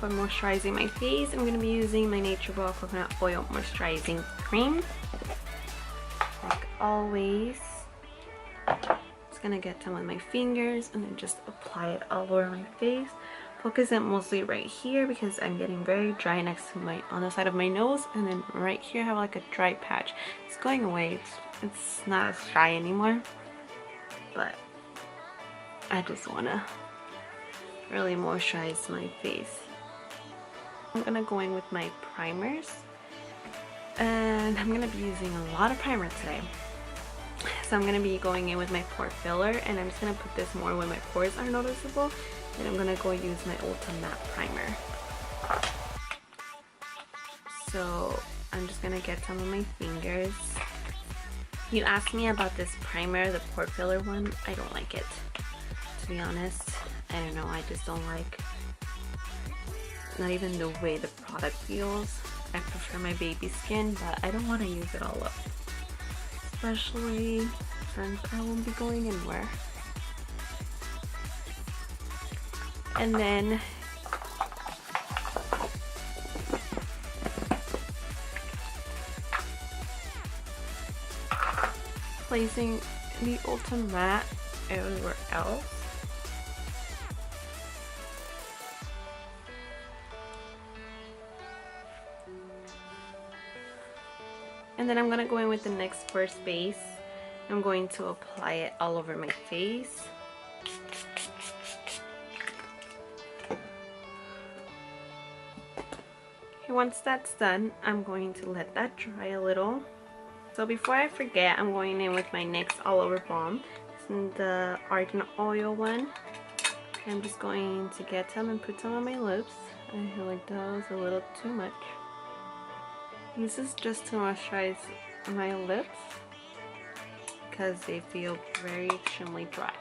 for moisturizing my face, I'm going to be using my NatureWell Coconut Oil Moisturizing Cream. Like always, just going to get some on my fingers and then just apply it all over my face. Focus it mostly right here because I'm getting very dry next to on the side of my nose, and then right here I have like a dry patch. It's going away. It's not as dry anymore, but I just want to really moisturize my face. I'm gonna go in with my primers, and I'm gonna be using a lot of primer today. So I'm gonna be going in with my pore filler, and I'm just gonna put this more when my pores are noticeable. And I'm gonna go use my ULTA matte primer. So I'm just gonna get some on my fingers. You asked me about this primer, the pore filler one. I don't like it, to be honest. I don't know, I just don't like, not even the way the product feels. I prefer my baby skin, but I don't want to use it all up, especially since I won't be going anywhere. And then placing the ULTA matte everywhere else. And then I'm gonna go in with the next first base. I'm going to apply it all over my face. Okay, once that's done, I'm going to let that dry a little. So before I forget, I'm going in with my NYX All Over Balm. This is the Argain oil one. I'm just going to get some and put some on my lips. I feel like that was a little too much. This is just to moisturize my lips because they feel very extremely dry.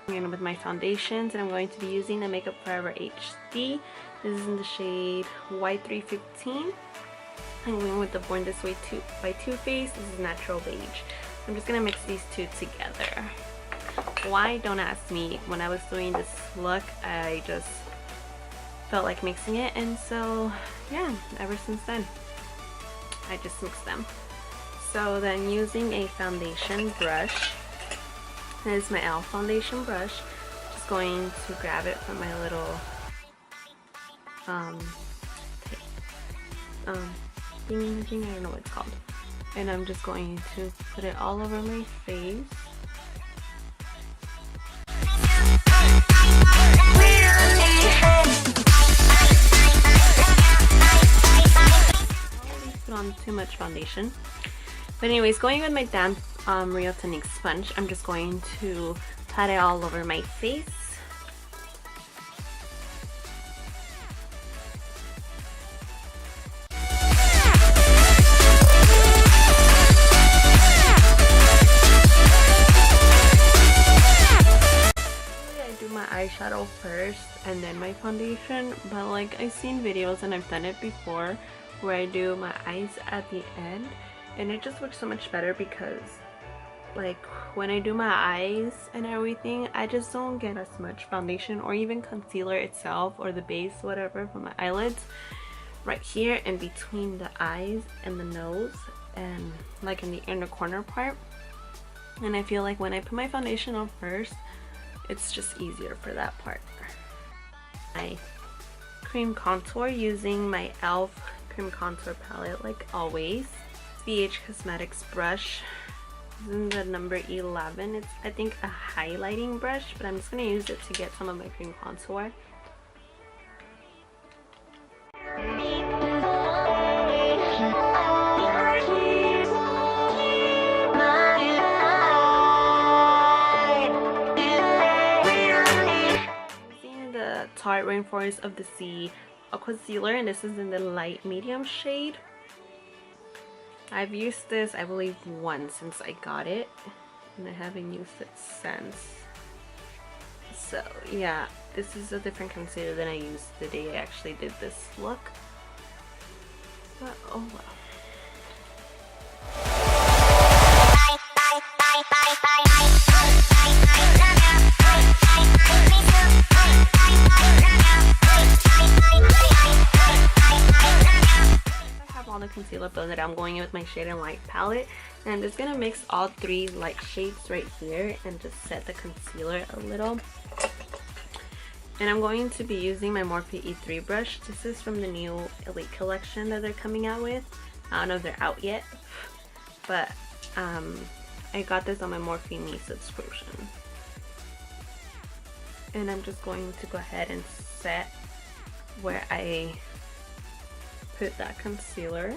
I'm in with my foundations, and I'm going to be using the Makeup Forever HD. This is in the shade Y315. I'm going with the Born This Way by TooFaced. This is Natural Beige. I'm just going to mix these two together. Why? Don't ask me. When I was doing this look, I just felt like mixing it, and so yeah, ever since then I just mix them. So then, using a foundation brush, this is my e.l.f. foundation brush, just going to grab it from my little thingy, I don't know what it's called, and I'm just going to put it all over my face. On too much foundation, but anyways, going with my damp Real Tonic sponge, I'm just going to pat it all over my face. I do my eyeshadow first and then my foundation, but like, I've seen videos and I've done it before where I do my eyes at the end, and it just works so much better because like when I do my eyes and everything, I just don't get as much foundation or even concealer itself or the base, whatever, from my eyelids right here in between the eyes and the nose and like in the inner corner part. And I feel like when I put my foundation on first, it's just easier for that part. I cream contour using my e.l.f. cream contour palette, like always. BH Cosmetics brush. This is the number 11. It's, I think, a highlighting brush, but I'm just going to use it to get some of my cream contour. Using the Tarte Rainforest of the Sea Aquacealer, and this is in the light medium shade. I've used this, I believe, once since I got it, and I haven't used it since. So yeah, this is a different concealer than I used the day I actually did this look, but oh well. concealer, blend it out. I'm going in with my Shade and Light palette, and I'm just gonna mix all 3 light shades right here and just set the concealer a little. And I'm going to be using my Morphe E3 brush. This is from the new Elite collection that they're coming out with. I don't know if they're out yet, but I got this on my Morphe Me subscription. And I'm just going to go ahead and set where I put that concealer.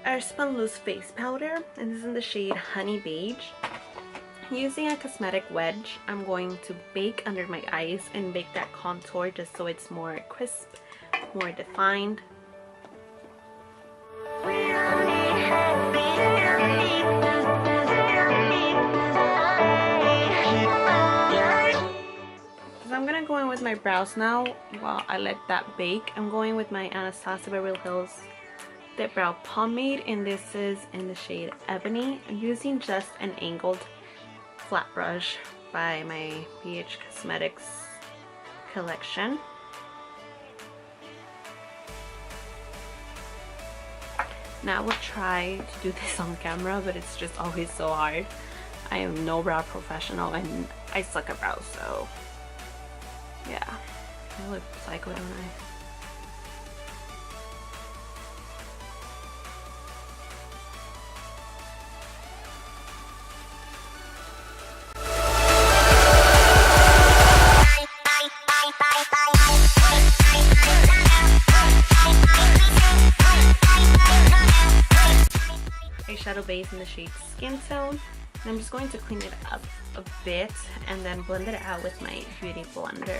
Airspun loose face powder, and this is in the shade Honey Beige. Using a cosmetic wedge, I'm going to bake under my eyes and bake that contour just so it's more crisp, more defined. So I'm gonna go in with my brows now while I let that bake. I'm going with my Anastasia Beverly Hills Dipbrow Pomade, and this is in the shade Ebony. I'm using just an angled flat brush by my BH Cosmetics collection. Now I will try to do this on camera, but it's just always so hard. I am no brow professional and I suck at brows, so yeah. I look psycho, don't I? Eyeshadow base in the shade Skin Tone, and I'm just going to clean it up a bit and then blend it out with my beauty blender.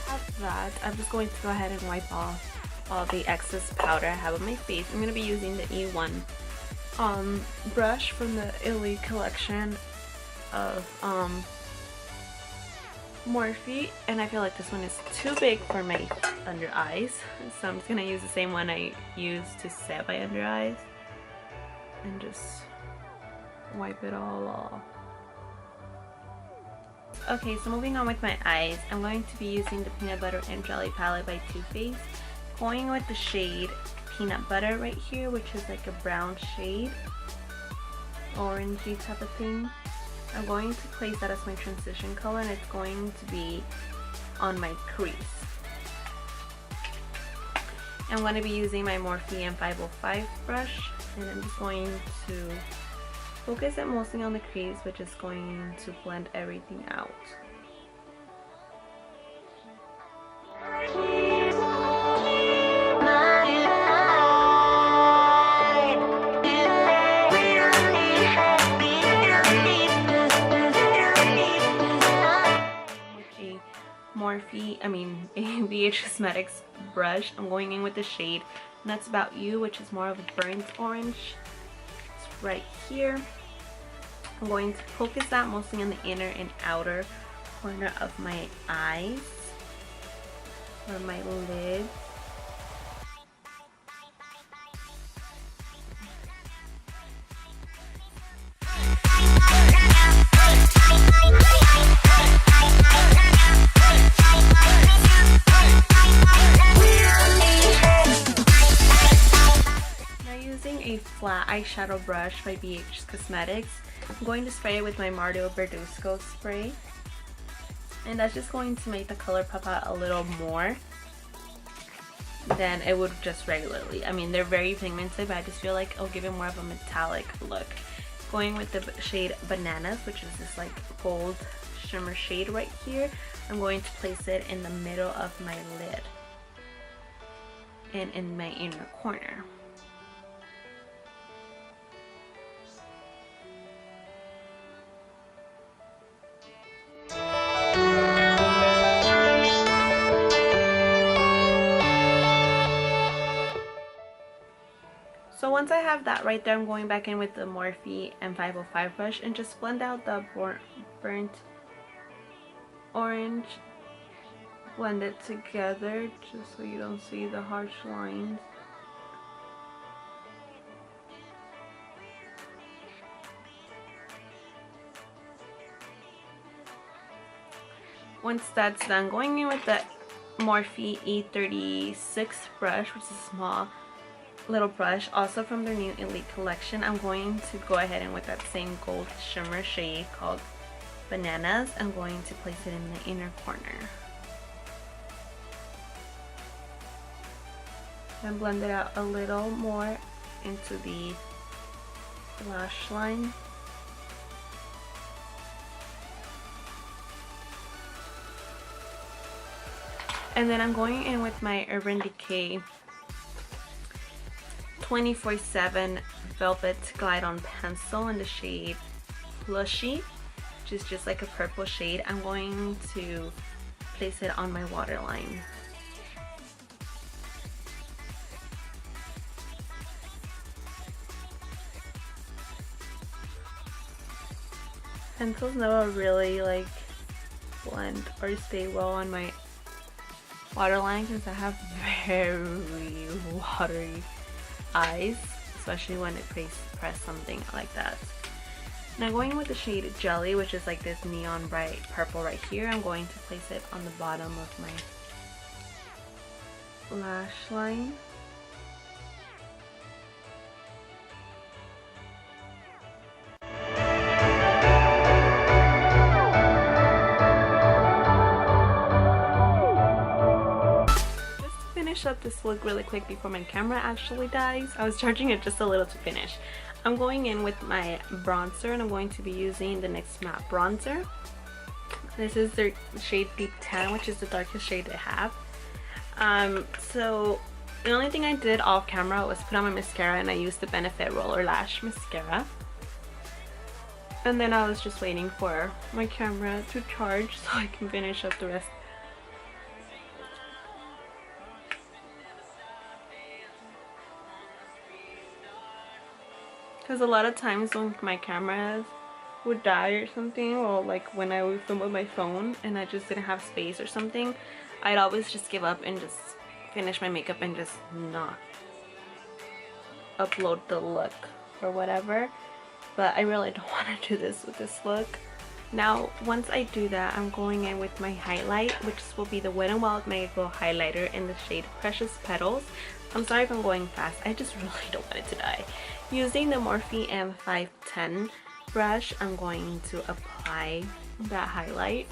After that, I'm just going to go ahead and wipe off all the excess powder I have on my face. I'm going to be using the E1 brush from the Elite collection of Morphe, and I feel like this one is too big for my under eyes, so I'm just gonna use the same one I used to set my under eyes and just wipe it all off. Okay, so moving on with my eyes, I'm going to be using the Peanut Butter and Jelly palette by TooFaced, going with the shade Peanut Butter right here, which is like a brown shade, orangey type of thing. I'm going to place that as my transition color, and it's going to be on my crease. I'm going to be using my Morphe M505 brush, and I'm just going to focus it mostly on the crease, which is going to blend everything out. A BH Cosmetics brush. I'm going in with the shade Nuts About You, which is more of a burnt orange. It's right here. I'm going to focus that mostly on the inner and outer corner of my eyes or my lid. Flat eyeshadow brush by BH Cosmetics. I'm going to spray it with my Badescu spray, and that's just going to make the color pop out a little more than it would just regularly. I mean, they're very pigmented, but I just feel like it'll give it more of a metallic look. Going with the shade Bananas, which is this like gold shimmer shade right here. I'm going to place it in the middle of my lid and in my inner corner. So once I have that right there, I'm going back in with the Morphe M505 brush and just blend out the burnt orange, blend it together just so you don't see the harsh lines. Once that's done, going in with the Morphe E36 brush, which is a small little brush, also from their new Elite collection, I'm going to go ahead and with that same gold shimmer shade called Bananas, I'm going to place it in the inner corner. Then blend it out a little more into the lash line. And then I'm going in with my Urban Decay 24/7 Velvet Glide On Pencil in the shade Plushy, which is just like a purple shade. I'm going to place it on my waterline. Pencils never really like blend or stay well on my waterline because I have very watery eyes, especially when I press something like that. Now going with the shade Jelly, which is like this neon bright purple right here, I'm going to place it on the bottom of my lash line. Up this look really quick before my camera actually dies. I was charging it just a little to finish. I'm going in with my bronzer and I'm going to be using the NYX matte bronzer. This is their shade Deep Tan, which is the darkest shade they have. So the only thing I did off camera was put on my mascara, and I used the Benefit Roller Lash mascara. And then I was just waiting for my camera to charge so I can finish up the rest. Because a lot of times when my camera would die or something, or like when I would film with my phone and I just didn't have space or something, I'd always just give up and just finish my makeup and just not upload the look or whatever. But I really don't want to do this with this look. Now once I do that, I'm going in with my highlight, which will be the WetnWild Megaglo highlighter in the shade Precious Petals. I'm sorry if I'm going fast, I just really don't want it to die. Using the Morphe M510 brush, I'm going to apply that highlight.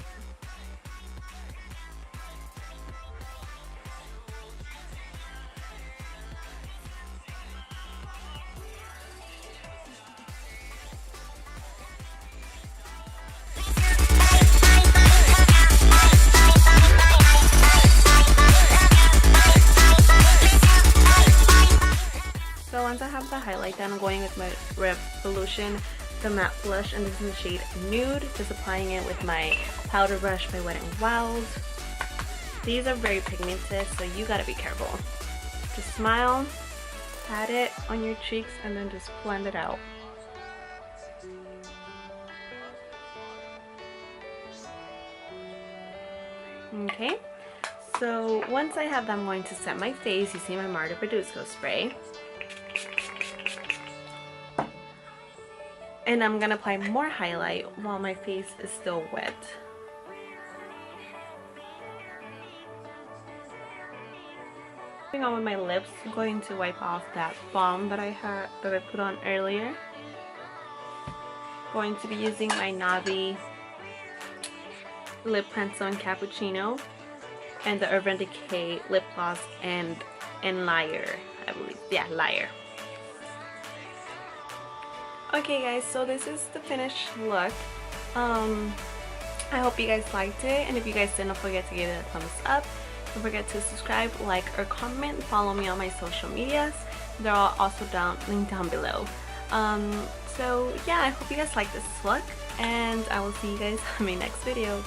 So once I have the highlight done, I'm going with my Revolution, the matte blush, and this is the shade Nude. Just applying it with my powder brush by WetnWild. These are very pigmented, so you gotta be careful. Just smile, pat it on your cheeks, and then just blend it out. Okay, so once I have that, I'm going to set my face using my Badescu spray. And I'm gonna apply more highlight while my face is still wet. Moving on with my lips, I'm going to wipe off that balm that I put on earlier. Going to be using my Nabi lip pencil in Cappuccino and the Urban Decay lip gloss and Liar, I believe. Yeah, Liar. Okay guys, so this is the finished look. I hope you guys liked it, and if you guys did, don't forget to give it a thumbs up. Don't forget to subscribe, like, or comment. Follow me on my social medias. They're all also linked down below. So yeah, I hope you guys like this look, and I will see you guys in my next video.